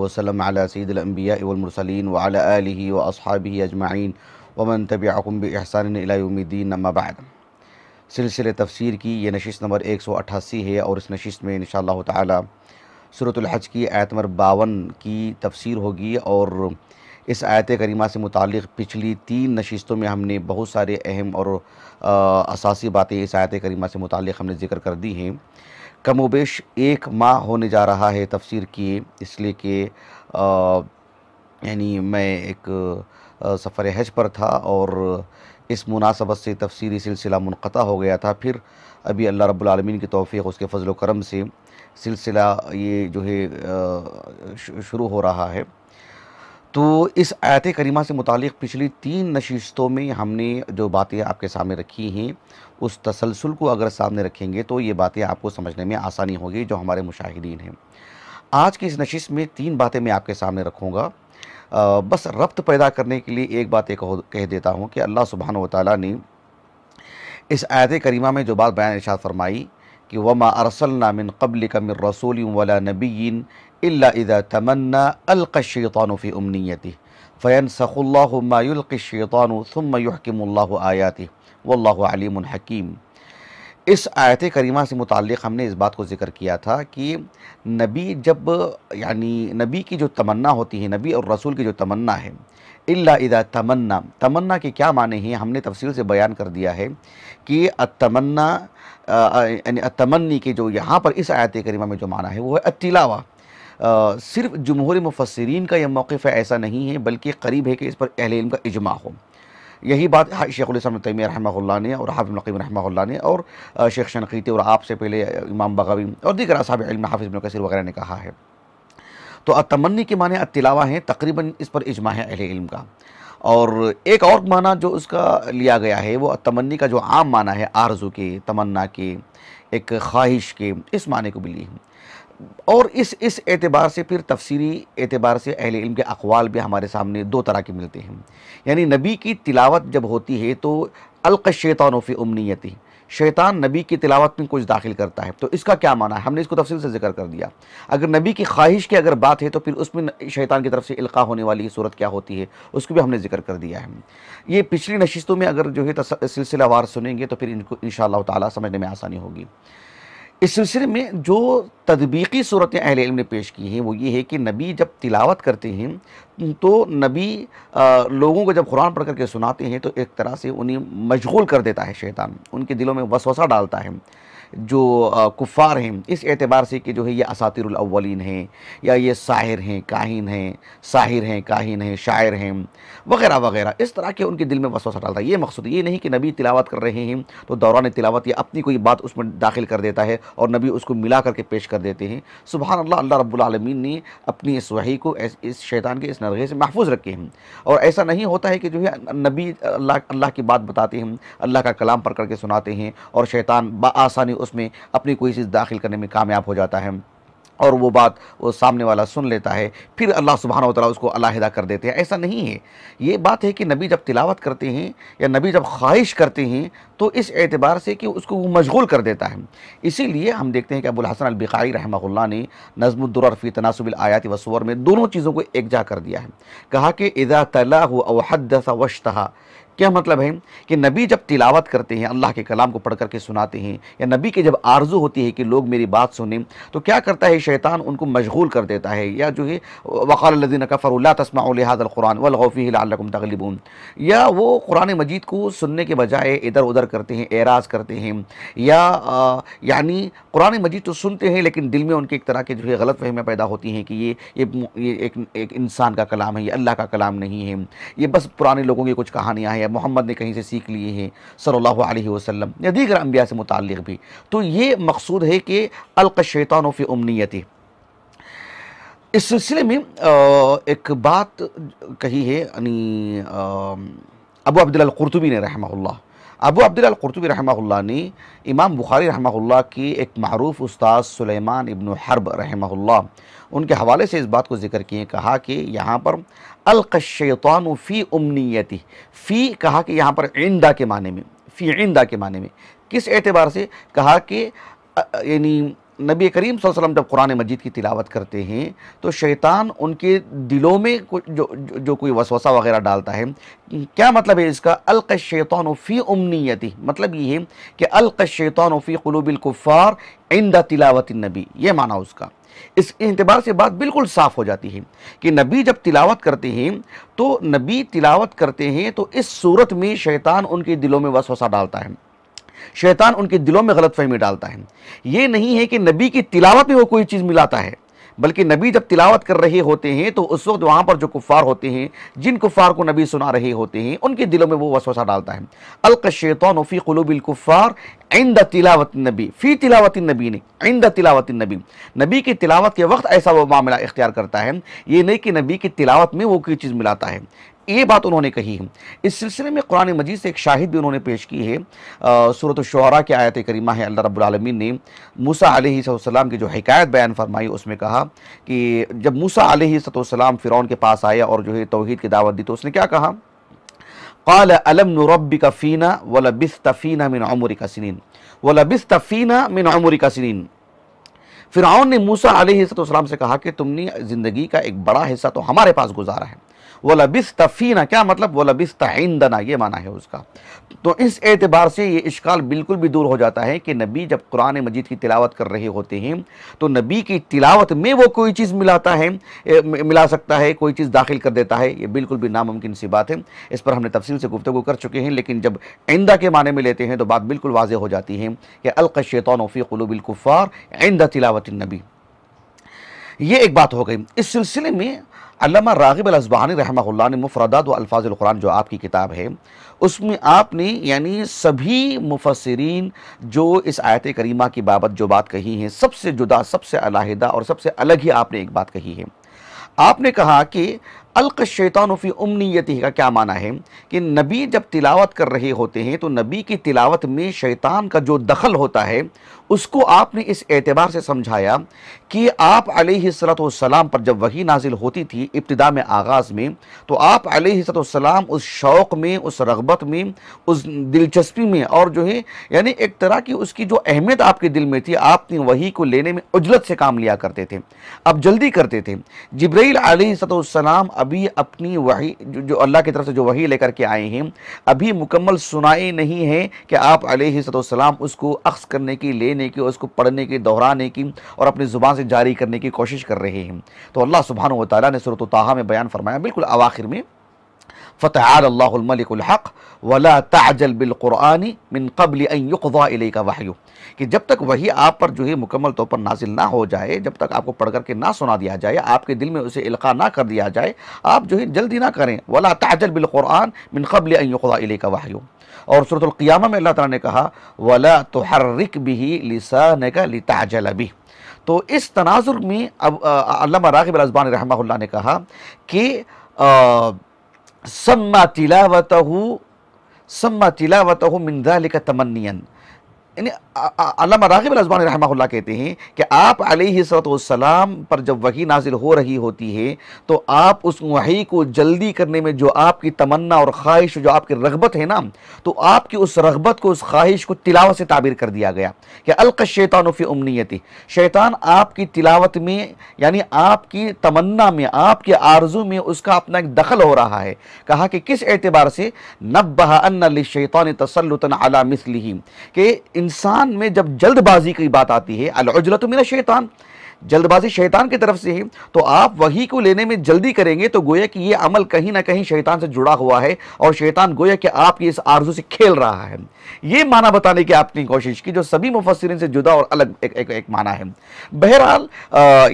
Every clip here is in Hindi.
वसल्लम अला सय्यिदिल अंबिया वल मुरसलीन व अला आलिहि व अस्हाबिहि अजमाइन व मन तबिअहुम बि इहसान इला यौमिद्दीन। अम्मा बाद, सिलसिले तफसीर की ये नशिस्त नंबर 188 है और इस नशिस्त में इंशाअल्लाह ताला सूरतुल हज की आयत नंबर 52 की तफसीर होगी। और इस आयत करीमा से मुताल्लिक़ पिछली 3 नशिस्तों में हमने बहुत सारे अहम और असासी बातें इस आयत करीमा से मुताल्लिक़ हमने ज़िक्र कर दी हैं। कमोबेश 1 माह होने जा रहा है तफसीर किए, इसलिए कि यानी मैं एक सफ़र हज पर था और इस मुनासबत से तफसीरी सिलसिला मुनक़ता हो गया था। फिर अभी अल्लाह रब्बुल आलमीन की तौफ़ीक़, उसके फ़ज़ल व करम से सिलसिला ये जो है शुरू हो रहा है। तो इस आयत करीमा से मुताल्लिक़ पिछली 3 नशिस्तों में हमने जो बातें आपके सामने रखी हैं, उस तसलसल को अगर सामने रखेंगे तो ये बातें आपको समझने में आसानी होगी जो हमारे मुशाहिदीन हैं। आज की इस नशिस्त में 3 बातें मैं आपके सामने रखूँगा। बस रब्त पैदा करने के लिए एक बात कह देता हूँ कि अल्लाह सुब्हानहु व तआला ने इस आयत करीमा में जो बात बयान इरशाद फरमाई कि वमा अरसलना मिन क़ब्लिका मिन रसूलिन वला नबिय्यिन इल्ला इज़ा तमन्ना अल्क़ा अश-शैतानु फ़ी उम्नियतिही फ़यंसख़ुल्लाहु मा युल्क़ि अश-शैतानु थुम्मा युहकिमुल्लाहु आयातिही वल्लाहु अलीमुन हकीम। इस आयत करीमा से मुताल्लिक़ हमने इस बात को ज़िक्र किया था कि नबी जब यानी नबी की जो तमन्ना होती है, नबी और रसूल की जो तमन्ना है, इल्ला इज़ा तमन्ना, तमन्ना के क्या माने हैं हमने तफसील से बयान कर दिया है कि अतमन्ना यानी अतमन्नी के जो यहाँ पर इस आयत करीमा में जो माना है वो है अतिलावा। सिर्फ जुमहूर मुफस्सिरीन का यह मौक़िफ़ है ऐसा नहीं है, बल्कि करीब है कि इस पर अहले इल्म का इजमा हो। यही बात शेखुल इस्लाम इब्न तैमिय्या रहमहुल्लाह ने और हाफ़िज़ इब्न क़य्यिम रहमहुल्लाह ने और शेख शनक़ीती और आपसे पहले इमाम बग़वी और दीगर असहाब इल्म हाफ़िज़ इब्न कसीर वग़ैरह ने कहा है। तो अतमन्नी के माने अतिलावा हैं, तकरीबन इस पर इजमा है अहले इल्म का। और एक और माना जो उसका लिया गया है वो तमन्नी का जो आम माना है आरज़ू के, तमन्ना के, एक ख्वाहिश के, इस माने को भी लिए हैं। और इस एतबार से फिर तफसीरी एतबार से अहले इल्म के अक़वाल भी हमारे सामने 2 तरह के मिलते हैं। यानी नबी की तिलावत जब होती है तो अल्क़ा अश-शैतानु फ़ी उम्नियतिही, शैतान नबी की तिलावत में कुछ दाखिल करता है। तो इसका क्या माना है हमने इसको तफसील से ज़िक्र कर दिया। अगर नबी की ख्वाहिश की अगर बात है तो फिर उसमें शैतान की तरफ से इल्क़ा होने वाली सूरत क्या होती है उसको भी हमने ज़िक्र कर दिया है। ये पिछली नशिस्तों में अगर जो है सिलसिलावार सुनेंगे तो फिर इनको इंशाअल्लाह ताला समझने में आसानी होगी। इस सिलसिले में जो तदबीकी सूरतें अहले इल्म ने पेश की हैं वो ये है कि नबी जब तिलावत करते हैं तो नबी लोगों को जब कुरान पढ़ करके सुनाते हैं तो एक तरह से उन्हें मशगूल कर देता है शैतान, उनके दिलों में वसवसा डालता है जो कुफ़ार हैं, इस एतबार से कि जो है ये असातिरुल अव्वलीन हैं या ये साहिर हैं, काहिन हैं, साहिर हैं, काहिन हैं, शायर हैं वगैरह वगैरह, इस तरह के उनके दिल में वसवसा डालता है। ये मकसद ये नहीं कि नबी तिलावत कर रहे हैं तो दौरान तिलावत या अपनी कोई बात उसमें दाखिल कर देता है और नबी उसको मिला करके पेश कर देते हैं। सुभान अल्लाह, अल्लाह रब्बुल आलमीन ने अपनी इस वही को इस शैतान के इस नरगे से महफूज रखे हैं। और ऐसा नहीं होता है कि जो है नबी अल्लाह की बात बताते हैं, अल्लाह का कलाम पढ़ करके सुनाते हैं और शैतान बआसानी उसमें अपनी कोई चीज़ दाखिल करने में कामयाब हो जाता है और वो बात वो सामने वाला सुन लेता है, फिर अल्लाह सुब्हानहु व तआला उसको अलहदा कर देते हैं। ऐसा नहीं है। ये बात है कि नबी जब तिलावत करते हैं या नबी जब ख्वाहिश करते हैं तो इस एतबार से कि उसको वो मशगूल कर देता है। इसीलिए हम देखते हैं कि अबुल हसन अल-बिक़ाई रहमहुल्लाह ने नज़्मुद्दुरर फ़ी तनासुबिल आयाति व सुवर में दोनों चीज़ों को एकजा कर दिया है। कहा कि इज़ा तलाहु औ हद्दस वश्तहा, क्या मतलब है कि नबी जब तिलावत करते हैं, अल्लाह के कलाम को पढ़ करके सुनाते हैं, या नबी की जब आरज़ू होती है कि लोग मेरी बात सुने, तो क्या करता है शैतान उनको मशगूल कर देता है। या जो है वक़ाल लज़ीना कफ़रू ला तस्मऊ लिहाज़ल क़ुरान वल्ग़ौ फ़ीहि लअल्लकुम तग़लिबून, या वो कुरान मजीद को सुनने के बजाय इधर उधर करते हैं, एराज़ करते हैं, या यानी कुरान मजीद तो सुनते हैं लेकिन दिल में उनकी एक तरह की जो है गलत फहमियाँ पैदा होती हैं कि ये एक इंसान का कलाम है, ये अल्लाह का कलाम नहीं है, ये बस पुराने लोगों की कुछ कहानियाँ हैं, मोहम्मद ने कहीं से सीख लिए हैं सल्लल्लाहु अलैहि वसल्लम या दीगर अंबिया से मुताल्लिक़ भी। तो ये मकसूद है कि अल्क़ा शैतानु फ़ी उम्नियतिही, इस सिलसिले में एक बात कही है यानी अबू अब्दुल्लाह अल-कुर्तुबी ने रहमहुल्लाह, अबू अब्दुल्लाह अल-कुर्तुबी रहमहुल्लाह ने इमाम बुखारी रहमहुल्लाह की एक मारूफ उस्ताद सुलेमान इब्न हर्ब रहमहुल्लाह उनके हवाले से इस बात को ज़िक्र किए, कहा कि यहाँ पर अल्क़श्शैतानु फ़ी उम्नियति, फ़ी कहा कि यहाँ पर इंदा के माने में, फ़ी इंदा के माने में किस एतबार से, कहा कि यानी नबी करीम सल्लल्लाहु अलैहि वसल्लम जब कुरान मजीद की तिलावत करते हैं तो शैतान उनके दिलों में कुछ जो कोई वसवसा वगैरह डालता है। क्या मतलब है इसका? अल्क़श्शैतानु फ़ी उम्नियति, मतलब ये है कि अल्क़श्शैतानु फ़ी क़ुलूबिल कुफ़्फ़ार इंदा तिलावतिन नबी, ये माना उसका। इस एतबार से बात बिल्कुल साफ़ हो जाती है कि नबी जब तिलावत करते हैं तो नबी तिलावत करते हैं तो इस सूरत में शैतान उनके दिलों में वसवसा डालता है, शैतान उनके दिलों में गलतफहमी डालता है। ये नहीं है कि नबी की तिलावत में वो कोई चीज़ मिलाता है, बल्कि नबी जब तिलावत कर रहे होते हैं तो उस वक्त वहाँ पर जो कुफ़ार होते हैं, जिन कुफ़ार को नबी सुना रहे होते हैं, उनके दिलों में वो वसवसा डालता है। अल्क़श्शैतानु फ़ी क़ुलूबिल कुफ़्फ़ार इंद तिलावतिन नबी, फ़ी तिलावतिन नबी ने इंद तिलावतिन नबी, नबी की तिलावत के वक्त ऐसा वो मामला इख्तियार करता है, ये नहीं कि नबी की तिलावत में वो कोई चीज़ मिलाता है। ये बात उन्होंने कही है। इस सिलसिले में कुरान मजीद से एक शाहिद भी उन्होंने पेश की है। सूरत शुअरा की आयत करीमा है, अल्लाह रब्बुल आलमीन ने मूसा अलैहिस्सलाम की जो हिकायत बयान फरमाई उसमें कहा कि जब मूसा अलैहिस्सलाम फ़िरौन के पास आए और जो है तौहीद की दावत दी तो उसने क्या कहा? क़ाल अलम नुरब्बिका फ़ीना व लबिस्ता फ़ीना मिन उम्रिका सिनीन व लबिस्ता फ़ीना मिन उम्रिका सिनीन। फ़िरौन ने मूसा अलैहिस्सलाम से कहा कि तुमने ज़िंदगी का एक बड़ा हिस्सा तो हमारे पास गुजारा है। वलबिस्ता फ़ीना, क्या मतलब? वलबिस्ता इंदना, ये माना है उसका। तो इस एतबार से ये इश्काल बिल्कुल भी दूर हो जाता है कि नबी जब कुरान मजीद की तिलावत कर रहे होते हैं तो नबी की तिलावत में वो कोई चीज़ मिलाता है, मिला सकता है, कोई चीज़ दाखिल कर देता है, ये बिल्कुल भी नामुमकिन सी बात है। इस पर हमने तफसील से गुफ्तगू कर चुके हैं, लेकिन जब इंदा के माने में लेते हैं तो बात बिल्कुल वाज़ेह हो जाती है कि अल्क़श्शैतानु फ़ी क़ुलूबिल कुफ़्फ़ार इंद तिलावतिन नबी। ये एक बात हो गई। इस सिलसिले में अल्लामा राग़िब अल-अस्बहानी रहमहुल्लाह ने मुफ़रदात व अल्फ़ाज़ुल कुरान जो आपकी किताब है उसमें आपने यानी सभी मुफ़स्सिरीन जो इस आयत करीमा की बाबत जो बात कही है सबसे जुदा, सबसे अलहदा और सबसे अलग ही आपने एक बात कही है। आपने कहा कि अल्क़श्शैतानु फ़ी उम्नियतिही का क्या माना है कि नबी जब तिलावत कर रहे होते हैं तो नबी की तिलावत में शैतान का जो दखल होता है उसको आपने इस एतबार से समझाया कि आप अलैहिस्सलाम पर जब वही नाजिल होती थी इब्तिदा में, आगाज़ में, तो आप अलैहिस्सलाम उस शौक़ में, उस रग़बत में, उस दिलचस्पी में और जो है यानी एक तरह की उसकी जो अहमियत आपके दिल में थी, आपने वही को लेने में उजलत से काम लिया करते थे, आप जल्दी करते थे। जिब्रील अलैहिस्सलाम अभी अपनी वही जो अल्लाह की तरफ से जो वही लेकर के आए हैं अभी मुकम्मल सुनाए नहीं है कि आप अलैहिस्सलाम उसको अख्ज़ करने की, लेने की, उसको पढ़ने की, दोहराने की और अपनी ज़ुबान से जारी करने की कोशिश कर रहे हैं। तो अल्लाह सुब्हानहु व तआला ने सूरत ताहा में बयान फरमाया बिल्कुल अवाखिर में, फ़तआला अल्लाहुल मलिकुल हक़ वला तअजल बिल क़ुरआनि मिन क़ब्ल अन युक़ज़ा इलैका वहयु, कि जब तक वही आप पर जो है मुकम्मल तौर पर नाजिल ना हो जाए, जब तक आपको पढ़ करके ना सुना दिया जाए, आपके दिल में उसे इल्क़ा ना कर दिया जाए, आप जो है जल्दी ना करें। वला तअजल बिल क़ुरआन मिन क़ब्ल अन युक़ज़ा इलैका वहयु। और सूरतुल क़ियामा में अल्लाह ताला ने कहा वला तुहर्रिक बिही लिसानका लितअजल बिही। तो इस तनाज़ुर में अब अल्लामा राग़िब अल-अस्बहानी रहमहुल्लाह ने कहा कि सम्मा तिलावतहु मिन ज़ालिका तमन्नियन, यानी अल्लामा राग़िब अल-अस्बहानी रहमहुल्लाह कहते हैं कि आप अलैहिस्सलाम पर जब वही नाजिल हो रही होती है तो आप उस वही को जल्दी करने में जो आपकी तमन्ना और ख्वाहिश, जो आपकी रग़बत है ना, तो आपकी उस रग़बत को, उस ख्वाहिश को तिलावत से ताबीर कर दिया गया कि अल्क़श्शैतानु फ़ी उम्नियति, शैतान आपकी तिलावत में यानी आपकी तमन्ना में, आपकी आरज़ू में उसका अपना एक दखल हो रहा है। कहा कि किस एतबार से? नब्बह अन्ना लिश्शैतानि तसल्लुतन अला मिस्लिही, कि इंसान में जब जल्दबाजी की बात आती है, अल-उज्लतु मिन शैतान, जल्दबाजी शैतान की तरफ से है, तो आप वही को लेने में जल्दी करेंगे तो गोया कि ये अमल कहीं ना कहीं शैतान से जुड़ा हुआ है और शैतान गोया कि आपकी इस आरज़ू से खेल रहा है। ये माना बताने की आपने कोशिश की जो सभी मुफस्सिरीन से जुदा और अलग एक माना है। बहरहाल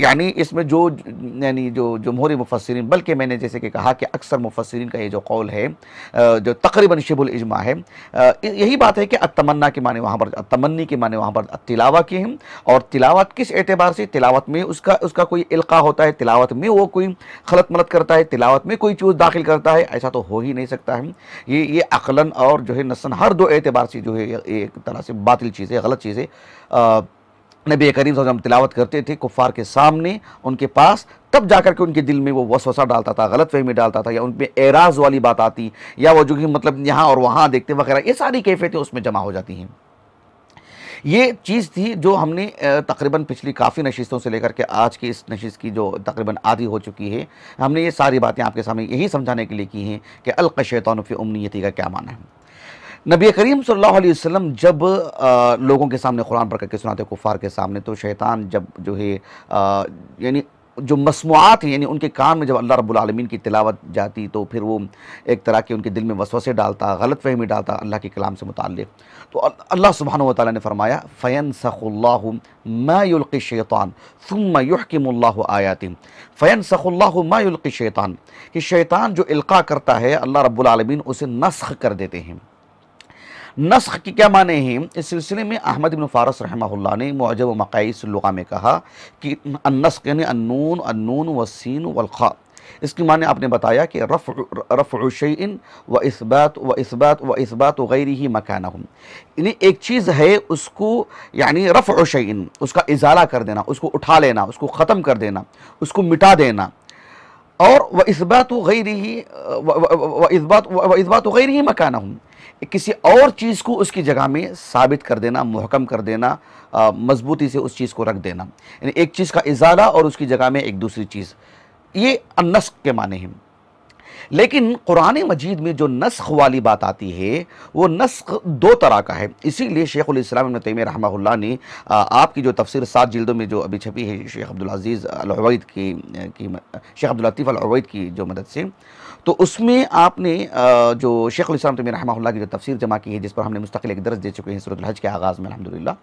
यानी इसमें जो यानी जो जमहूरी मुफस्सिरीन, बल्कि मैंने जैसे कि कहा कि अक्सर मुफस्सिरीन का ये जो कौल है जो तकरीबन शिबुल इजमा है, यही बात है कि अतमन्ना के माने वहाँ पर, तमन्नी के माने वहाँ पर तिलावा के हैं। और तिलावत किस एतबार से? तिलावत तिलावत में उसका उसका कोई इल्का होता है, तिलावत में वो कोई खलत मलत करता है, तिलावत में कोई चीज़ दाखिल करता है, ऐसा तो हो ही नहीं सकता है। ये अक़लन और जो है नस्सन हर दो एतबार से जो है ये एक तरह से बातिल चीज़ है, गलत चीज़ है। नबी करीम सल्लल्लाहु अलैहि वसल्लम तिलावत करते थे कुफ़ार के सामने, उनके पास, तब जाकर के उनके दिल में वो वसवसा डालता था, गलतफहमी डालता था, या उन पे एराज़ वाली बात आती, या वो जो कि मतलब यहाँ और वहाँ देखते वगैरह, ये सारी कैफियतें उसमें जमा हो जाती हैं। ये चीज़ थी जो हमने तकरीबन पिछली काफ़ी नशिस्तों से लेकर के आज की इस नशिस्त की जो तकरीबन आधी हो चुकी है, हमने ये सारी बातें आपके सामने यही समझाने के लिए की हैं कि अलक़ा शैतानु फ़ी उम्नियती का क्या माना है। नबी करीम सल्लल्लाहु अलैहि वसल्लम जब लोगों के सामने कुरान पढ़ करके सुनाते कुफ़ार के सामने, तो शैतान जब जो है यानी जो मसमुआत हैं, यानी उनके कान में जब अल्लाह रब्बुल आलमीन की तिलावत जाती, तो फिर वो एक तरह के उनके दिल में वसवसे डालता, गलतफहमी डालता अल्लाह के कलाम से मुताल्लिक़। तो अल्लाह सुब्हानहु व तआला ने फरमाया फ़यनसख़ुल्लाहु मा युल्क़ि शैतान सुम्मा युहकिमुल्लाहु आयातिहि। फ़यनसख़ुल्लाहु मा युल्क़ि शैतान, कि शैतान जो इल्क़ा करता है अल्लाह रब्बुल आलमीन उसे नस्ख़ कर देते हैं। नस्ख़ की क्या माने हैं? इस सिलसिले में अहमद इब्न फ़ारस रहमहुल्लाह ने मुअजम व मक़ायिस लुग़ा में कहा कि अन्नस्ख़ यानी अन्नून वस्सीन वल्ख़ा, इसकी माने आपने बताया कि रफ़्उ शैइन व इस्बात गैरिही मकानहु, यानी एक चीज़ है उसको यानी रफ़्उ शैइन, उसका इज़ाला कर देना, उसको उठा लेना, उसको ख़त्म कर देना, उसको मिटा देना, और व इस्बात गैरिही मकानहु, किसी और चीज़ को उसकी जगह में साबित कर देना, मुहकम कर देना, मजबूती से उस चीज़ को रख देना, यानी एक चीज़ का इज़ाला और उसकी जगह में एक दूसरी चीज़, ये अन्नस्ख़ के माने हैं। लेकिन कुरान मजीद में जो नस्ख़ वाली बात आती है वो नस्ख़ दो तरह का है। इसीलिए शेखुल इस्लाम इब्न तैमिया रहमहुल्लाह ने आपकी जो तफसीर 7 जिल्दों में जो अभी छपी है शेख अब्दुल अज़ीज़ अल उवैद की शेख अब्दुल लतीफ़ अल उवैद की जो मदद से, तो उसमें आपने जो शेखुल इस्लाम तैमिया रहमहुल्लाह की जो तफसीर जमा की है, जिस पर हमने मुस्तक़िल एक दर्स दे चुके हैं सूरह हज के आगाज़ में अल्हम्दुलिल्लाह।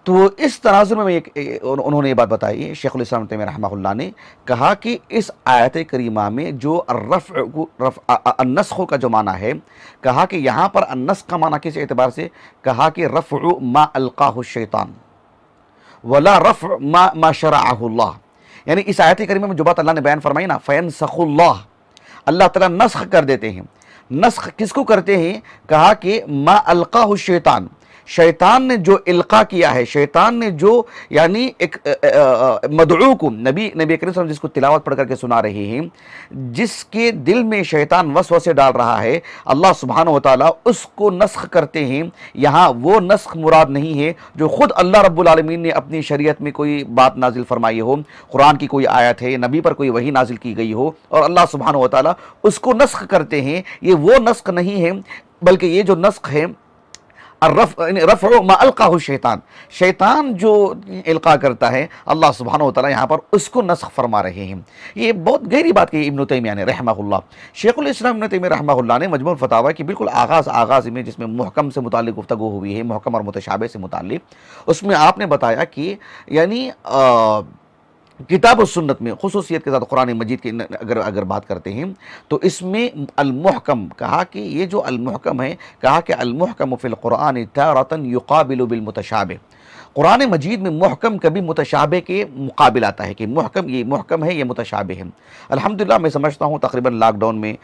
तो इस तनाज़ुर में उन्होंने ये बात बताई, शेखुल इस्लाम तैमिया रहमहुल्लाह ने कहा कि इस आयत करीमा में जो अन्नस्ख़ का जो माना है, कहा कि यहाँ पर अन्नस्ख़ का माना किस एतबार से, कहा कि रफ़्उ मा अलक़ाहु शैतान वला रफ़्उ मा शरअहुल्लाह, यानी इस आयत करीमा में जो बात अल्लाह ने बयान फरमाई ना, फ़यनसख़ुल्लाह, अल्लाह ताला नस्ख़ कर देते हैं। नस्ख़ किसको करते हैं? कहा कि मा अलक़ाहु शैतान, शैतान ने जो इल्का किया है, शैतान ने जो यानी एक मदऊ को, नबी करीम सल्लल्लाहु अलैहि वसल्लम जिसको तिलावत पढ़ करके सुना रहे हैं, जिसके दिल में शैतान वसवसे डाल रहा है, अल्लाह सुब्हानहु व तआला उसको नस्ख़ करते हैं। यहाँ वो नस्ख़ मुराद नहीं है जो ख़ुद अल्लाह रब्बुल आलमीन ने अपनी शरीयत में कोई बात नाजिल फरमाई हो, कुरान की कोई आयत है, नबी पर कोई वही नाजिल की गई हो और अल्लाह सुब्हानहु व तआला उसको नस्ख़ करते हैं। ये वो नस्ख़ नहीं है, बल्कि ये जो नस्ख़ है रफ़्उ मा अलक़ाहु शैतान, शैतान जो इल्का करता है अल्लाह सुब्हानहु व तआला यहाँ पर उसको नस्ख़ फरमा रहे हैं। ये बहुत गहरी बात की इब्न तैमिया ने रहमहुल्लाह। शेखुल इस्लाम इब्न तैमिया रहमहुल्लाह ने मजमूअ फ़तावा की बिल्कुल आगाज़ में, जिसमें मुहकम से मुताल्लिक़ गुफ्तगू हुई है, मुहकम और मुतशाबिह से मुताल्लिक़, उसमें आपने बताया कि यानी किताब और सुन्नत में खुसूसियत के साथ कुरान मजीद की अगर बात करते हैं, तो इसमें अल-मुहकम कहा कि ये जो अल-मुहकम है, कहा कि अल-मुहकम फ़िल कुरान तारतन युक़ाबिलु बिल मुतशाबिह, कुरान मजीद में मुहकम कभी मुतशाबिह के मुकाबिल आता है कि मुहकम ये मुहकम है, ये मुतशाबिह है। अल्हम्दुलिल्लाह मैं समझता हूँ तकरीबन लॉकडाउन में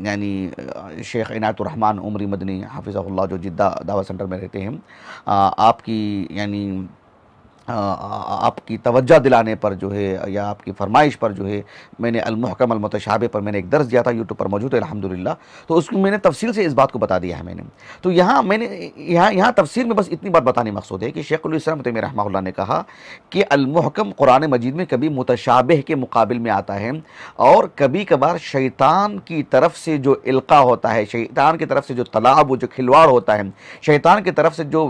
यानी शेख इनायतुर रहमान उमरी मदनी हाफिज़हुल्लाह जो जिद्दा दावा सेंटर में रहते हैं, आपकी यानी आपकी तवज्जो दिलाने पर जो है, या आपकी फरमाइश पर जो है, मैंने अल-मुहकम अल-मुतशाबिह पर मैंने एक दर्स दिया था, यूट्यूब पर मौजूद है अल्हम्दुलिल्लाह। तो उसमें मैंने तफसील से इस बात को बता दिया है मैंने। तो यहाँ तफसील में बस इतनी बात बताने मकसूद है कि शेखुल इस्लाम तैमिया रहमहुल्लाह ने कहा कि अल-मुहकम कुरान मजीद में कभी मुतशाबिह के मुकाबिल में आता है, और कभी कभार शैतान की तरफ से जो इल्का होता है, शैतान की तरफ से जो तलाब, जो खिलवाड़ होता है, शैतान की तरफ से जो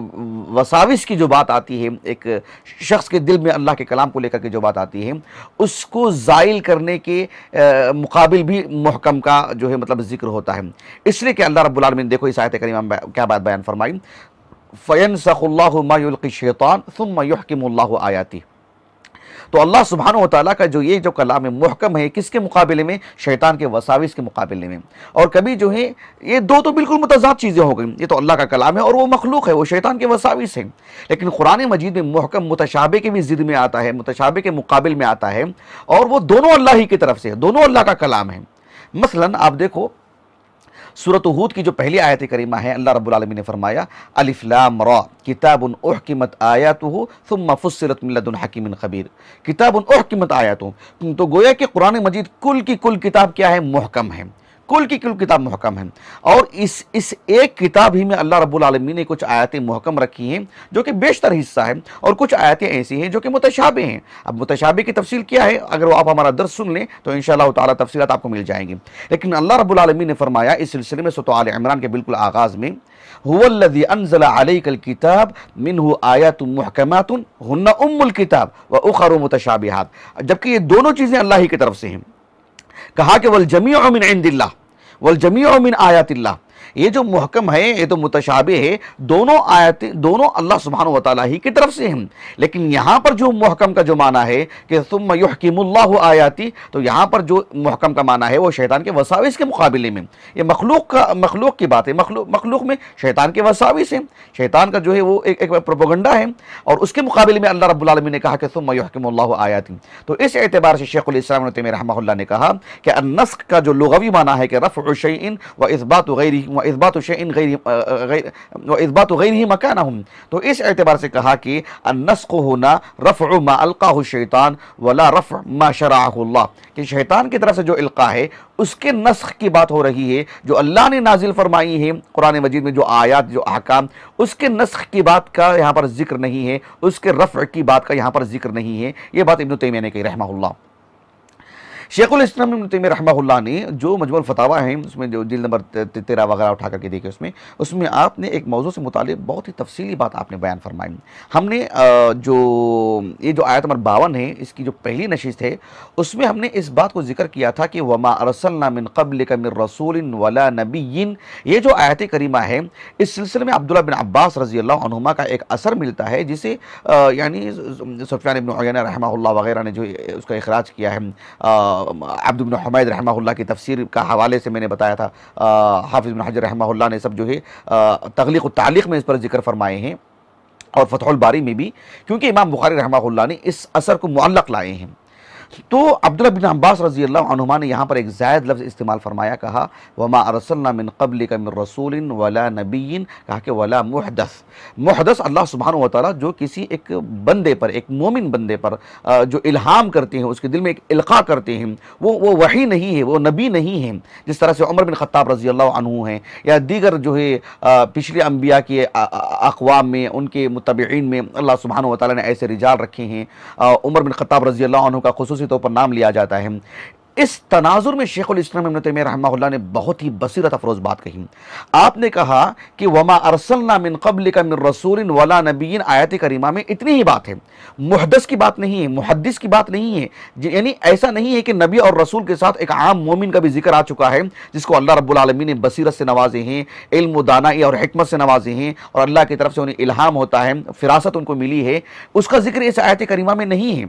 वसाविस की जो बात आती है, एक शख्स के दिल में अल्लाह के कलाम को लेकर के जो बात आती है, उसको ज़ाइल करने के मुकाबिल भी मुहकम का जो है मतलब जिक्र होता है। इसलिए कि अल्लाह रब्बुल आलमीन देखो इस आयत करीमा में क्या बात बयान फरमाई, फ़यनसख़ुल्लाहु मा युल्क़ि शैतान सुम्मा युहकिमुल्लाहु आयातिहि। तो अल्लाह सुब्हानहू व तआला का जो ये जो कलाम मुहकम है, किसके मुकाबले में? शैतान के वसाविस के मुकाबले में। और कभी जो है ये दो तो बिल्कुल मुतज़ाद चीज़ें हो गई, ये तो अल्लाह का कलाम है और वो मखलूक है, वो शैतान के वसाविस है। लेकिन कुरान मजीद में मुहकम मुतशाबे के भी ज़िद में आता है, मुतशाबे के मुकाबिल में आता है, और वो दोनों अल्लाह ही की तरफ से, दोनों अल्लाह का कलाम है। मसलन आप देखो सूरत हूद की जो पहली आयत करीमा है, अल्लाह रब्बुल आलमीन ने फरमाया अलिफ लाम रा किताबुन उहकिमत आयातुहु सुम्मा फुस्सिलत मिन लदुन हकीमिन खबीर। किताबुन उहकिमत आयातुहु, तो गोया कि कुरान मजीद कुल की कुल किताब क्या है? मुहकम है, कुल की कुल किताब मुहकम है। और इस एक किताब ही में अल्लाह रब्बुल आलमीन ने कुछ आयतें मुहकम रखी हैं जो कि बेशतर हिस्सा है, और कुछ आयतें ऐसी हैं जो कि मुतशाबे हैं। अब मुतशाबे की तफसील क्या है, अगर वो आप हमारा दर्स सुन लें तो इंशाअल्लाह ताला तफसीलात आपको मिल जाएंगी। लेकिन अल्लाह रब्बुल आलमीन ने फरमाया इस सिलसिले में सूरह आल इमरान के बिल्कुल आगाज़ में, हुवल्लज़ी अंज़ला अलैकल किताब मिन्हु आयातुन मुहकमातुन हुन्ना उम्मुल किताब व उखरु मुतशाबिहात। जबकि ये दोनों चीज़ें अल्लाह ही की तरफ से हैं। कहा कि वल जमीउ मिन इंदिल्लाह वल जमीउ मिन आयातिल्लाह, ये जो मुहकम है, ये तो मुतशाबे है, दोनों आयतें दोनों अल्लाह सुब्हानहू व तआला ही की तरफ से हैं। लेकिन यहाँ पर जो मुहकम का जो माना है कि सुम्मा युहकिमुल्लाहु आयाती, तो यहाँ पर जो मुहकम का माना है वो शैतान के वसाविस के मुकाबले में, ये मखलूक की बात है। मखलूक में शैतान के वसाविस हैं, शैतान का जो है वो एक प्रोपेगेंडा है, और उसके मुकाबले में अल्लाह रब्बुल आलमीन ने कहा कि सुम्मा युहकिमुल्लाहु आयाती। तो इस एतबार से शेखुल इस्लाम इब्न तैमिय्या रहमहुल्लाह ने कहा कि अन्नस्ख का जो लुग़वी माना है कि रफ़्उ शैइन व इस्बातु गैरिही व इस्बातु शैइन गैरिही मकानहुम, तो इस एतबार से कहा कि अन्नस्ख होना रफ़्उ मा अलक़ाहु शैतान वला रफ़्उ मा शरअहु अल्लाह, कि शैतान की तरफ से जो इल्क़ा है उसके नस्ख की बात हो रही है, जो अल्लाह ने नाजिल फरमाई है कुरान मजीद में जो आयात जो अहकाम, उसके नस्ख की बात का यहाँ पर जिक्र नहीं है, उसके रफ़्उ की बात का यहाँ पर जिक्र नहीं है। ये बात इब्न तैमिय्या ने कही रहमहुल्लाह। शेखुल इस्लाम इब्न तैमिय्या रहमहुल्लाह ने जो मजमुअल फतावा है उसमें जो जिल्द नंबर 13 वगैरह उठा करके देखे, उसमें आपने एक मौजू से मुतालिक बहुत ही तफसीली बात आपने बयान फरमाई। हमने जो ये जो आयत नंबर 52 है, इसकी जो पहली नशिस्त है, उसमें हमने इस बात को जिक्र किया था कि वमा अरसलना मिन क़ब्लिका मिन रसूलिन वला नबिय्यिन, ये जो आयत करीमा है, इस सिलसिले में अब्दुल्लाह बिन अब्बास रज़ी अल्लाह अन्हुमा का एक असर मिलता है, जिसे यानी सुफ़यान इब्न उयैना रहमहुल्लाह वगैरह ने जो उसका इखराज किया है। अब्द इब्न हुमैद रहमहुल्लाह की तफसीर का हवाले से मैंने बताया था, हाफिज़ इब्न हजर रहमहुल्लाह ने सब जो है तग़लीक़ व तालीक़ में इस पर जिक्र फरमाए हैं, और फ़तहुल बारी में भी, क्योंकि इमाम बुखारी रहमहुल्लाह ने इस असर को मुअल्लक़ लाए हैं। तो अब्दुल्लाह बिन अब्बास रज़ी अल्लाह अन्हुमा ने यहाँ पर एक ज़ायद लफ्ज़ इस्तेमाल फरमाया, कहा वमा अरसलना मिन क़ब्लिका मिन रसूलिन वला नबिय्यिन, कहा कि वला मुहदस। मुहदस अल्लाह सुब्हानहू व तआला जो किसी एक बंदे पर, एक मोमिन बंदे पर जो इल्हाम करते हैं, उसके दिल में एक इल्क़ा करते हैं, वो वही नहीं है, वो नबी नहीं है। जिस तरह से उमर बिन ख़त्ताब रज़ी अल्लाह अन्हु हैं, या दीगर जो है पिछले अम्बिया के अक़वाम में, उनके मुत्तबिईन में अल्लाह सुब्हानहू व तआला ने ऐसे रिजाल रखे हैं। उमर बिन ख़त्ताब रज़ी अल्लाह अन्हु का खुसूसी तौर पर नाम लिया जाता है। इस तनाजुर में शेखुल इस्लाम इब्न तैमिय्या रहमहुल्लाह ने बहुत ही बसीरत अफरोज़ बात कही। आपने कहा कि वमा अरसलना मिन क़ब्लिका मिन रसूलिन वला नबिय्यिन, आयत करीमा में इतनी ही बात है, मुहद्दस की बात नहीं है, मुहद्दिस की बात नहीं है। यानी ऐसा नहीं है कि नबी और रसूल के साथ एक आम मोमिन का भी जिक्र आ चुका है, जिसको अल्लाह रब्बुल आलमीन ने बसीरत से नवाजे हैं, इल्म दानाई और हिकमत से नवाजे हैं, और अल्लाह की तरफ से उन्हें इल्हाम होता है, फिरासत उनको मिली है, उसका जिक्र इस आयत करीमा में नहीं है।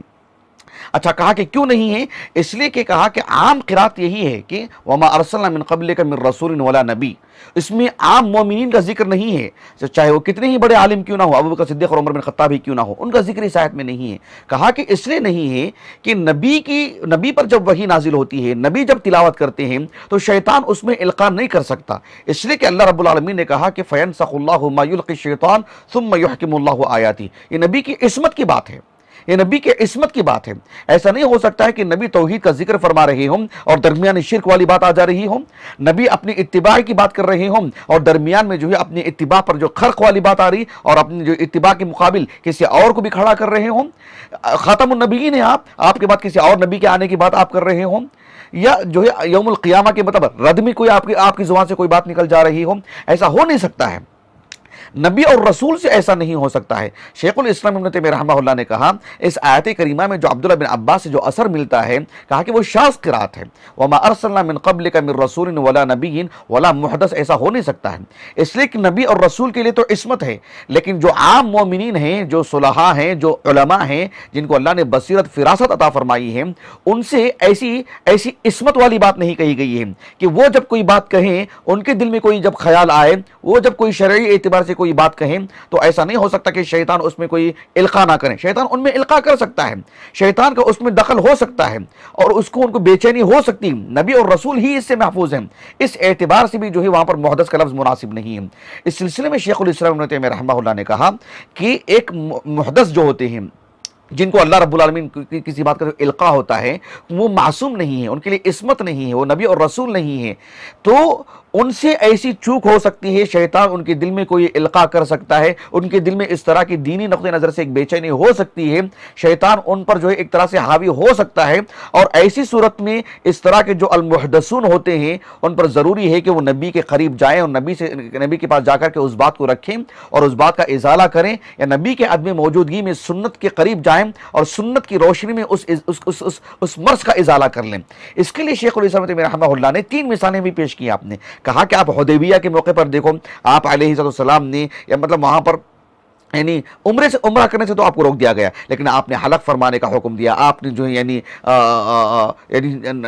अच्छा, कहा कि क्यों नहीं है? इसलिए कि कहा कि आम क़िरात यही है कि वमा अरसलना मिन क़ब्लिका मिन रसूलिन वला नबी, इसमें आम मोमिनीन का जिक्र नहीं है, चाहे वो कितने ही बड़े आलिम क्यों ना हो, अबू बकर सिद्दीक़ और उमर बिन ख़त्ताब ही क्यों ना हो, उनका जिक्र इस आयत में नहीं है। कहा कि इसलिए नहीं है कि नबी पर जब वही नाजिल होती है, नबी जब तिलावत करते हैं, तो शैतान उसमें इल्क़ा नहीं कर सकता, इसलिए कि अल्लाह रब्बुल आलमीन ने कहा कि फ़यंसख़ुल्लाहु मा युल्क़ि शैतान सुम्मा युहकिमुल्लाहु आयाती। ये नबी की इस्मत की बात है, ये नबी के इस्मत की बात है। ऐसा नहीं हो सकता है कि नबी तौहीद का जिक्र फरमा रहे हों और दरमियान शिर्क वाली बात आ जा रही हो, नबी अपनी इत्तिबा की बात कर रहे हों और दरमियान में जो है अपनी इत्तिबा पर जो खर्क वाली बात आ रही, और अपनी जो इत्तिबा के मुकाबिल किसी और को भी खड़ा कर रहे हों। खातमुन नबीयीन है आप, आपके बाद किसी और नबी के आने की बात आप कर रहे हों, या जो है यौमुल क़ियामा के मतलब रद में कोई आपकी ज़ुबान से कोई बात निकल जा रही हो, ऐसा हो नहीं सकता है। नबी और रसूल से ऐसा नहीं हो सकता है। शेखुल इस्लाम इब्न तैमिय्या रहमहुल्लाह ने कहा, इस आयत करीमा में जो अब्दुल्लाह बिन अब्बास से जो असर मिलता है, कहा कि वो शाज़ क़िराअत है। वमा अरसलना मिन क़ब्लिका मिन रसूलिन वला नबिय्यिन वला मुहदस, ऐसा हो नहीं सकता है। इसलिए कि नबी और रसूल के लिए तो इस्मत है, लेकिन जो आम मोमिनीन हैं, जो सुलहा हैं, जो उलमा हैं, जिनको अल्लाह ने बसीरत फिरासत अता फरमाई है, उनसे ऐसी ऐसी इस्मत वाली बात नहीं कही गई है कि वो जब कोई बात कहें, उनके दिल में कोई जब ख्याल आए, वो जब कोई शरई एतबार से कोई बात कहें, तो ऐसा नहीं हो सकता कि शैतान उसमें कोई इल्का ना करें। शैतान उनमें इल्का कर सकता है, शैतान का उसमें दखल हो सकता है और उसको उनको बेचैनी हो सकती है। नबी और रसूल ही इससे महफूज हैं। इस एतबार से भी जो है वहां पर मुहदस का लफ्ज़ मुनासिब नहीं है। इस सिलसिले में शेखुल इस्लाम इब्न तैमिय्या रहमहुल्लाह ने कहा कि एक मुहदस जो होते हैं, जिनको अल्लाह रब्बुल आलमीन किसी बात का जो इल्का होता है, वो मासूम नहीं है, उनके लिए इस्मत नहीं है, वो नबी और रसूल नहीं है। तो उनसे ऐसी चूक हो सकती है, शैतान उनके दिल में कोई इल्का कर सकता है, उनके दिल में इस तरह की दीनी नुक्ते नज़र से एक बेचैनी हो सकती है, शैतान उन पर जो है एक तरह से हावी हो सकता है। और ऐसी सूरत में इस तरह के जो अलमुहदसून होते हैं, उन पर ज़रूरी है कि वो नबी के करीब जाएँ और नबी के पास जाकर के उस बात को रखें और उस बात का इजाला करें, या नबी के अदम मौजूदगी में सुन्नत के करीब जाएँ और सुन्नत की रोशनी में उस मर्ज का इजाला कर लें। इसके लिए शेखुल इस्लाम इब्न तैमिय्या रहमहुल्लाह ने 3 मिसालें भी पेश की। आपने कहा कि आप हुदैबिया के मौके पर देखो, आप अलैहिस्सलाम ने, या मतलब वहां पर यानी उम्रे से उम्रा करने से तो आपको रोक दिया गया, लेकिन आपने हलक फरमाने का हुक्म दिया, आपने जो है यानी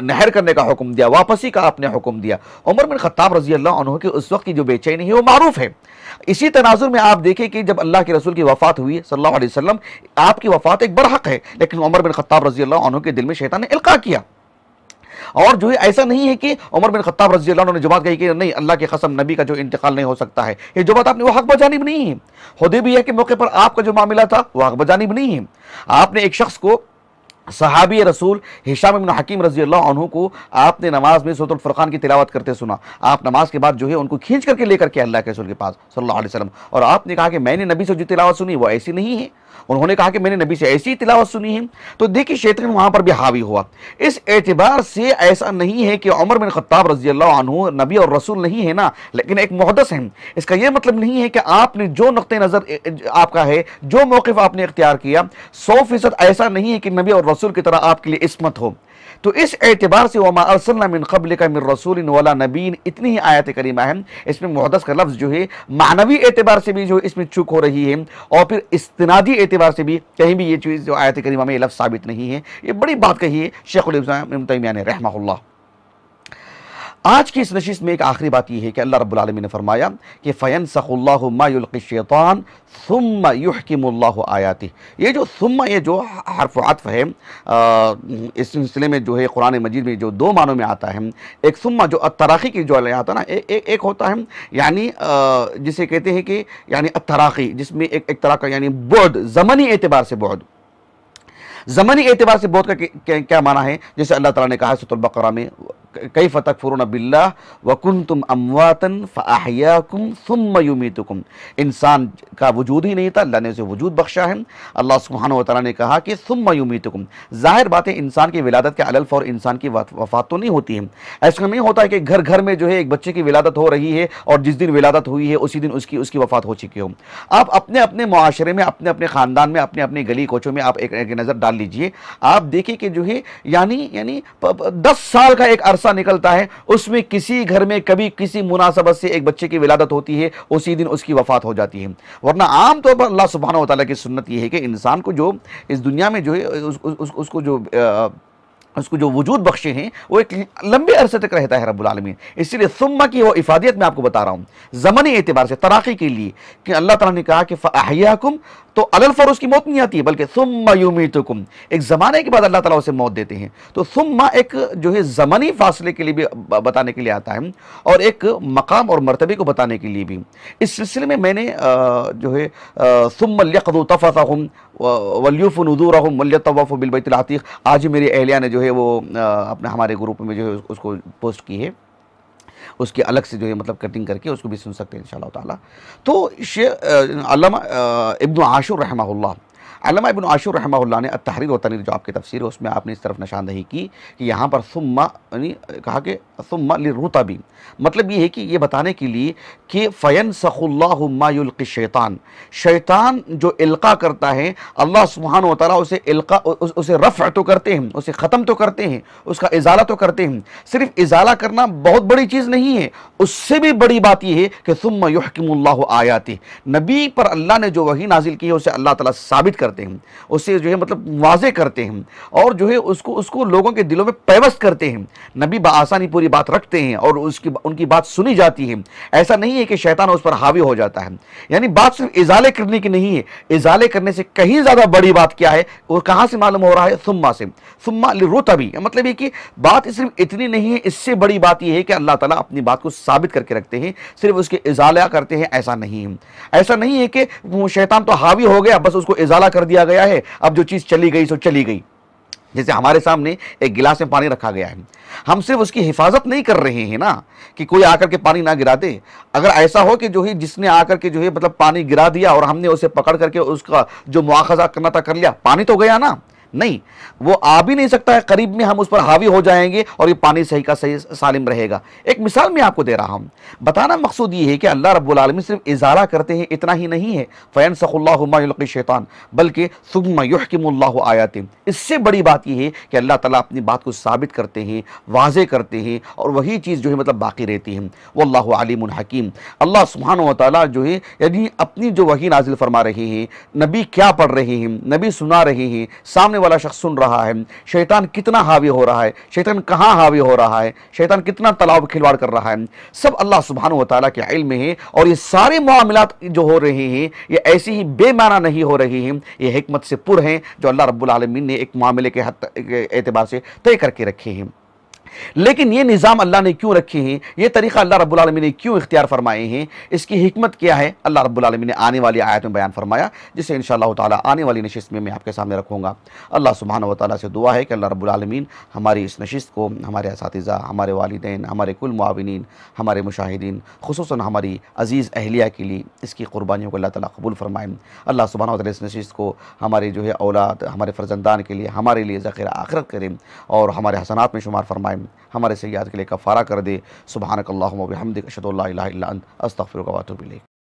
नहर करने का हुक्म दिया, वापसी का आपने हुक्म दिया। उमर बिन खत्ताब रजी अल्लाह अन्हु की उस वक्त की जो बेचैनी है वो मारूफ है। इसी तनाजुर में आप देखें कि जब अल्लाह के रसूल की वफात हुई सल्लल्लाहु अलैहि वसल्लम, आपकी वफात एक बरहक है, लेकिन उमर बिन खत्ताब रजी अल्लाह अन्हु के दिल में शैतान ने इल्का किया। और जो है ऐसा नहीं है कि उमर बिन खत्ताब रज़ी अल्लाह अन्हु ने जो बात कही कि नहीं, अल्लाह की कसम नबी का जो इंतकाल नहीं हो सकता है, ये जो बात आपने, वो हक बजानिब नहीं है। हुदैबिया के मौके पर आपका जो मामला था वो हक बजानिब नहीं है। आपने एक शख्स को, सहाबी रसूल हिशाम इब्न हकीम रजी अल्लाह अन्हु को आपने नमाज में सूरतुल फुरकान की तिलावत करते सुना। आप नमाज के बाद जो है उनको खींच करके लेकर के अल्लाह के रसूल के पास सल्लल्लाहु अलैहि वसल्लम, और आपने कहा कि मैंने नबी से जो तिलावत सुनी वो ऐसी नहीं है। उन्होंने कहा कि मैंने नबी से ऐसी तिलावत सुनी है। तो देखिए शैतान वहां पर भी हावी हुआ। इस एतबार से ऐसा नहीं है कि उमर बिन खत्ताब रजी अल्लाह अन्हु नबी और रसूल नहीं है ना, लेकिन एक मुहद्दिस हैं। इसका यह मतलब नहीं है कि आपने जो नुक्ते नज़र आपका है, जो मौक़िफ़ आपने इख्तियार किया, 100% ऐसा नहीं है कि नबी और रसूल की तरह आपके लिए इस्मत हो। तो इस एतबार से वमा अरसलना मिन क़ब्लिका मिन रसूलिन वला नबीन, इतनी ही आयत करीमा है। इसमें मुहद्दिस का लफ्ज़ जो है मानवी एतबार से भी जो इसमें चूक हो रही है, और फिर इस्तिनादी एतबार से भी कहीं भी ये चीज़ जो आयत करीमा में ये लफ्ज़ साबित नहीं है। ये बड़ी बात कही है शेखुल इस्लाम इब्न तैमिय्या ने रहमहुल्लाह। आज की इस नशिस्त में एक आखिरी बात यह है कि अल्लाह रब्बुल आलमीन ने फरमाया कि फ़यंसख़ुल्लाहु मा युल्क़ि शैतान सुम्मा युहकिमुल्लाहु आयातिह। ये जो सुम्मा, ये जो हर्फ़ अत्फ़ है, इस सिलसिले में जो है कुरान मजीद में जो 2 मानों में आता है। एक सुम्मा जो अत्तराक़ी की जो आता है ना, एक होता है यानी जिसे कहते हैं कि यानी अत्तराक़ी, जिसमें एक तरह का यानी बुअद, ज़मानी एतबार से बुअद, ज़मानी एतबार से बहुत का क्या माना है। जैसे अल्लाह ताला ने कहा सूरह बकरा में, कैफ़ तकफ़ुरून बिल्लाह व कुंतुम अम्वातन फ़अहयाकुम सुम्मा युमीतुकुम। इंसान का वजूद ही नहीं था, अल्लाह ने उसे वजूद बख्शा है। अल्लाह सुब्हानहु व तआला ने कहा कि सुम्मा युमीतुकुम। ज़ाहिर बात है इंसान की विलादत के अलल फौर इंसान की वफ़ात तो नहीं होती है। ऐसा नहीं होता है कि घर घर में जो है एक बच्चे की विलादत हो रही है और जिस दिन विलादत हुई है उसी दिन उसकी वफ़ात हो चुकी हो। आप अपने अपने मुआशरे में, अपने अपने ख़ानदान में, अपने अपने गली कोचों में आप एक नज़र डाल लीजिए। आप देखिए कि जो है यानी 10 साल का एक अरसा निकलता है, उसमें किसी घर में कभी किसी मुनासबत से एक बच्चे की विलादत होती है, उसी दिन उसकी वफात हो जाती है। वरना आम तौर पर अल्लाह सुब्हानहु व तआला की सुन्नत यह है कि इंसान को जो इस दुनिया में जो है उसको जो वजूद बख्शे हैं वो एक लंबे अरसे तक रहता है रब्बुल आलमीन। इसीलिए सुम्मा की वो इफादियत मैं आपको बता रहा हूँ ज़मानी एतबार से, तराक़ी के लिए, कि अल्लाह ताला ने कहा कि फ़अहयाकुम, तो अलल फौर उसकी मौत नहीं आती है, बल्कि सुम्मा युमीतुकुम, एक ज़माने के बाद अल्लाह ताला उसे मौत देते हैं। तो सुम्मा एक जो है ज़मानी फासले के लिए भी बताने के लिए आता है, और एक मकाम और मरतबे को बताने के लिए भी। इस सिलसिले में मैंने जो है सुम्मा लियक़दू तफ़थहुम वल्यूफ़ू नुज़ूरहुम वल्यतवफ़ू बिल बैतिल अतीक़, आज मेरी अहलिया ने जो है वो अपने हमारे ग्रुप में जो है उसको पोस्ट की है, उसकी अलग से जो है मतलब कटिंग करके उसको भी सुन सकते हैं इंशाअल्लाह ताला। तो अल्लामा इब्न आशूर रहमहुल्लाह, अल्लामा इब्न आशूर रहमहुल्लाह ने अत-तहरीर व तनवीर जो आपकी तफसीर है उसमें आपने इस तरफ निशानदही की कि यहाँ पर सुम्मा यानी कहा कि सुम्मा लिरुतबी, मतलब ये है कि ये बताने के लिए कि फ़यनसखुल्लाहु मा युल्क़ि शैतान, शैतान जो इल्क़ा करता है अल्लाह सुब्हानहु व तआला उसे इल्क़ा उसे रफ़ तो करते हैं, उसे ख़त्म तो करते हैं, उसका इज़ाला तो करते हैं। सिर्फ इज़ाला करना बहुत बड़ी चीज़ नहीं है, उससे भी बड़ी बात यह है कि सुम्मा युहकिमुल्लाहु आयातिही, नबी पर अल्लाह ने जो वही नाजिल की है उसे अल्लाह ताला साबित करते हैं, उसे जो है मतलब वाज़े करते हैं और जो है उसको लोगों के दिलों में पैवस्त करते हैं। नबी बआसानी पूरी बात रखते हैं और उनकी बात सुनी जाती है। ऐसा नहीं है कि शैतान उस पर हावी हो जाता है। यानी बात सिर्फ इज़ाले करने की नहीं है, इज़ाले करने से कहीं ज़्यादा बड़ी बात क्या है और कहाँ से मालूम हो रहा है, सुम्मा से, सुम्मा लिरुतबी, मतलब ये कि बात सिर्फ इतनी नहीं है, इससे बड़ी बात यह है कि अल्लाह ताला अपनी बात को साबित करके रखते हैं, सिर्फ उसके इज़ाला करते हैं, ऐसा नहीं है। ऐसा नहीं है कि शैतान तो हावी हो गया, बस उसको इज़ाला कर दिया गया है, अब जो चीज़ चली गई सो चली गई। जैसे हमारे सामने एक गिलास में पानी रखा गया है, हम सिर्फ उसकी हिफाजत नहीं कर रहे हैं ना कि कोई आकर के पानी ना गिरा दे। अगर ऐसा हो कि जो है जिसने आकर के जो है मतलब पानी गिरा दिया और हमने उसे पकड़ करके उसका जो मुआखज़ा करना था कर लिया, पानी तो गया ना, नहीं, वो आ भी नहीं सकता है, करीब में हम उस पर हावी हो जाएंगे और ये पानी सही का सही सालिम रहेगा। एक मिसाल मैं आपको दे रहा हूँ, बताना मकसूद ये है कि अल्लाह रब्बुल आलमीन सिर्फ इज़ाला करते हैं, इतना ही नहीं है, फ़यनसखुल्लाहु मा युल्क़ि शैतान, बल्कि सुम्मा युहकिमुल्लाहु आयातिही, इससे बड़ी बात यह है कि अल्लाह ताला अपनी बात को साबित करते हैं, वाज़े करते हैं और वही चीज़ जो है मतलब बाकी रहती है। वल्लाहु अलीमुन हकीम, अल्लाह सुब्हानहु व तआला जो है यानी अपनी जो वही नाजिल फरमा रहे हैं, नबी क्या पढ़ रहे हैं, नबी सुना रहे हैं, सामने वाला शख्स सुन रहा है, शैतान कितना हावी हो रहा है, शैतान कहाँ हावी हो रहा है, शैतान कितना तलाव खिलवाड़ कर रहा है, सब अल्लाह सुब्हानहु व तआला के इल्म में है। और ये सारे मामलात जो हो रहे हैं ये ऐसे ही बेमाना नहीं हो रहे हैं, ये हिकमत से पुर हैं जो अल्लाह रब्बुल आलमीन ने एक मामले के एतबार से तय करके रखे हैं। लेकिन ये निज़ाम अल्लाह ने क्यों रखे हैं, ये तरीक़ा अल्लाह रब्बुल आलमीन ने क्यों इख्तियार फरमाए हैं, इसकी हिकमत क्या है, अल्लाह रब्बुल आलमीन ने आने वाली आयत में बयान फरमाया, जिसे इंशाअल्लाह ताला आने वाली नशिस्त में मैं आपके सामने रखूँगा। अल्लाह सुब्हानहु व तआला से दुआ है कि अल्लाह रब्बुल आलमीन हमारी इस नशिस्त को हमारे असातिज़ा, हमारे वालिदैन, हमारे कुल मुआविनीन, हमारे मुशाहिदीन, खुसूसन हमारी अज़ीज़ अहलिया के लिए इसकी क़ुरबानियों को अल्लाह ताला कबूल फरमाए। अल्लाह सुब्हानहु व तआला इस नशिस्त को हमारे जो है औलाद, हमारे फ़र्ज़ंदान के लिए, हमारे लिए ज़ख़ीरा आखिरत करें और हमारे हसनात में शुमार फरमाएँ, हमारे सय्यात के लिए कफ़ारा कर दे। सुब्हानकल्लाहुम्मा व बिहम्दिक अशहदु अल्ला इलाहा इल्ला अंत अस्तग़फिरुका व अतूबु इलैक।